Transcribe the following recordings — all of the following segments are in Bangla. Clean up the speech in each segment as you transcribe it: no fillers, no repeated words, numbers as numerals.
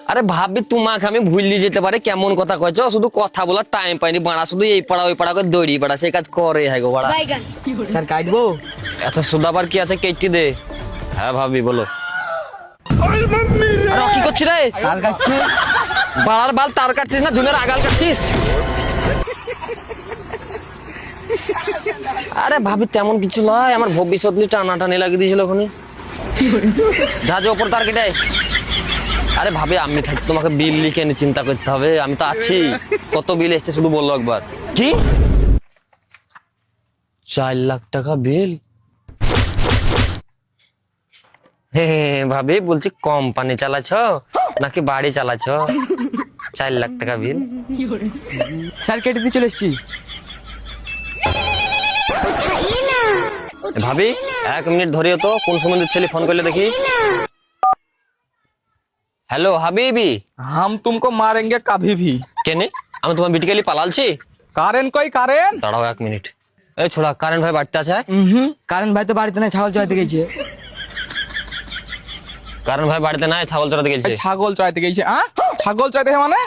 আরে ভাবি তোমাকে আমি ভুললি যেতে পারে কেমন কথা কইছো, শুধু কথা বলার টাইম পাইনি বাড়া, শুধু এই পাড়া ওই পাড়া করে দৌড়ি বাড়া, সেই কাজ করে হ্যাঁ গো বাড়া। স্যার কাটবো? এত সুদাবার কি আছে, কেটে দে। হ্যাঁ ভাবি বলো। আরে কি করছিস রে? তার কাটছে। বাড়ার বাল তার কাটছিস না ধুনের আগাল কাটছিস? আরে ভাবি তেমন কিছু নয়, আমার ভবিষ্যৎ নিয়ে টানাটানি লাগিয়ে দিয়েছিল ওখানে। যা যে ওপর তার কেটে। আরে ভাবি আমি থাকি তোমাকে বিল লিখে নিয়ে চিন্তা করতে হবে, আমি তো আছি। কত বিল এসছে শুধু বললো একবার। কি 4 লাখ টাকা বিল? হ্যাঁ ভাবি বলছি কোম্পানি চালাচ্ছ নাকি বাড়ি চালাচ্ছ? 4 লাখ টাকা বিল। স্যার কেটে দিয়ে চলে এসছি। ভাবি 1 মিনিট ধরিও তো, কোন সময় ছেলে ফোন করলে দেখি। হ্যালো হাবিবি। हम तुमको मारेंगे कभी भी। কেনে আমি তোমার বিটি গেলি পালালছি? কারেন কই কারেন? দাঁড়াও 1 মিনিট। এই ছোড়া কারেন্ট ভাই বাড়তে আছে? কারণ ভাই তো বাড়িতে নাই, ছাগল চড়াইতে গেছে। কারেন্ট ভাই বাড়িতে নাই, ছাগল চড়াতে গেছে। ছাগল চড়াইতে গেছে? ছাগল চড়াইতে মানে?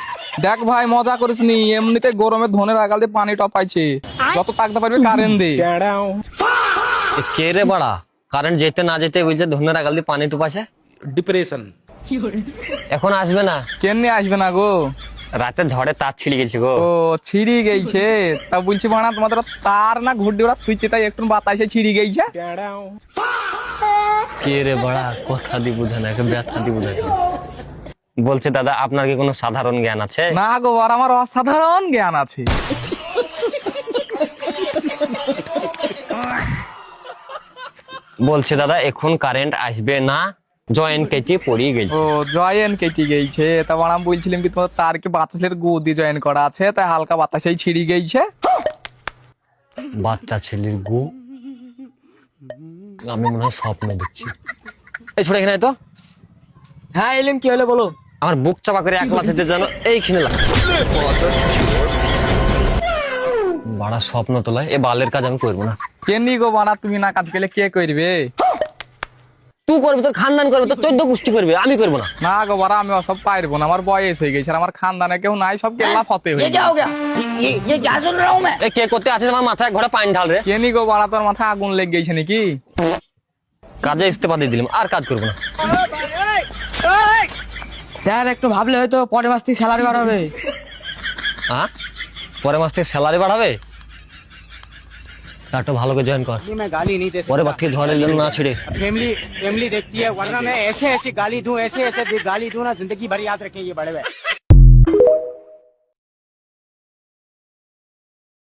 দেখ ভাই মজা করিস নি, এমনিতে গরমে ধনের আগাল দিয়ে পানি টপাইছে, যত তাকতে পারবে কারেন্ট দে। এ কে রে বাড়া, কারেন্ট যেতে না যেতে বুঝছে ধনের আগাল দিয়ে পানি টুপাছে। ডিপ্রেশন। এখন আসবে না? কেন আসবে না গো? রাতে ঝড়ে তার ছিড়ে গেছে গো। ও ছিড়ি গেছে? তা বলছি বানা তোমাদের তার না ঘুরডি ওরা সুইতে, তাই একটু বাতাসে ছিড়ি গেছে। কে রে বাড়া, কথা দি বুঝা না, ব্যথা দি বুঝা। বলছে দাদা আপনার কি কোনো সাধারণ জ্ঞান আছে? না গো, আর আমার অসাধারণ জ্ঞান আছে। বলছে দাদা এখন কারেন্ট আসবে না, জয়েন্ট কেটে পড়ে গেছে। ও জয়েন কেটে গেছে? তা বানা বলছিলাম কি তোমার তার কি বাতাসের গদি জয়েন করা আছে, তাই হালকা বাতাসেই ছিড়ি গেছে। বাচ্চা ছেলের গু, আমি মনে হয় স্বপ্ন দেখছি। এই ছোট এখানে আয় তো। হ্যাঁ এলিম, কি হলো বলো। আমার বুক চাপা করে একলা যেতে জানো এইখানে লাগে। বড় স্বপ্ন তোলায় এ বালের কাজ আমি করবো না। কেনি গো বানা, তুমি না কাজ পেলে কে করবে? তুই করবি, তোর খানদান করবে, তোর 14 গোষ্ঠী করবে, আমি করবো না। না গো বারা, আমি ওসব পারবো না, আমার বয়স হয়ে গেছে, আর আমার খানদানে কেউ নাই, সব কেল্লা ফতে হয়ে গেছে। এ কে করতে আছিস আমার মাথায় ঘরে পানি ঢাল রে। কেনি গো বারা, তোর মাথায় আগুন লেগে গেছে নাকি? কাজে ইস্তফা দিয়ে দিলাম, আর কাজ করবো না। স্যার একটু ভাবলে হয়তো পরের মাস থেকে স্যালারি বাড়াবে। হ্যাঁ পরের মাস থেকে স্যালারি বাড়াবে? তারটা ভালো করে জয়েন কর, मैं गाली नहीं दे পরের বার থেকে ঝড়ের জন্য না ছিড়ে। फैमिली फैमिली देखती है, वरना मैं ऐसे ऐसे गाली दूं, ऐसे ऐसे गाली दूं ना, जिंदगी भर याद रखें ये बड़े भाई।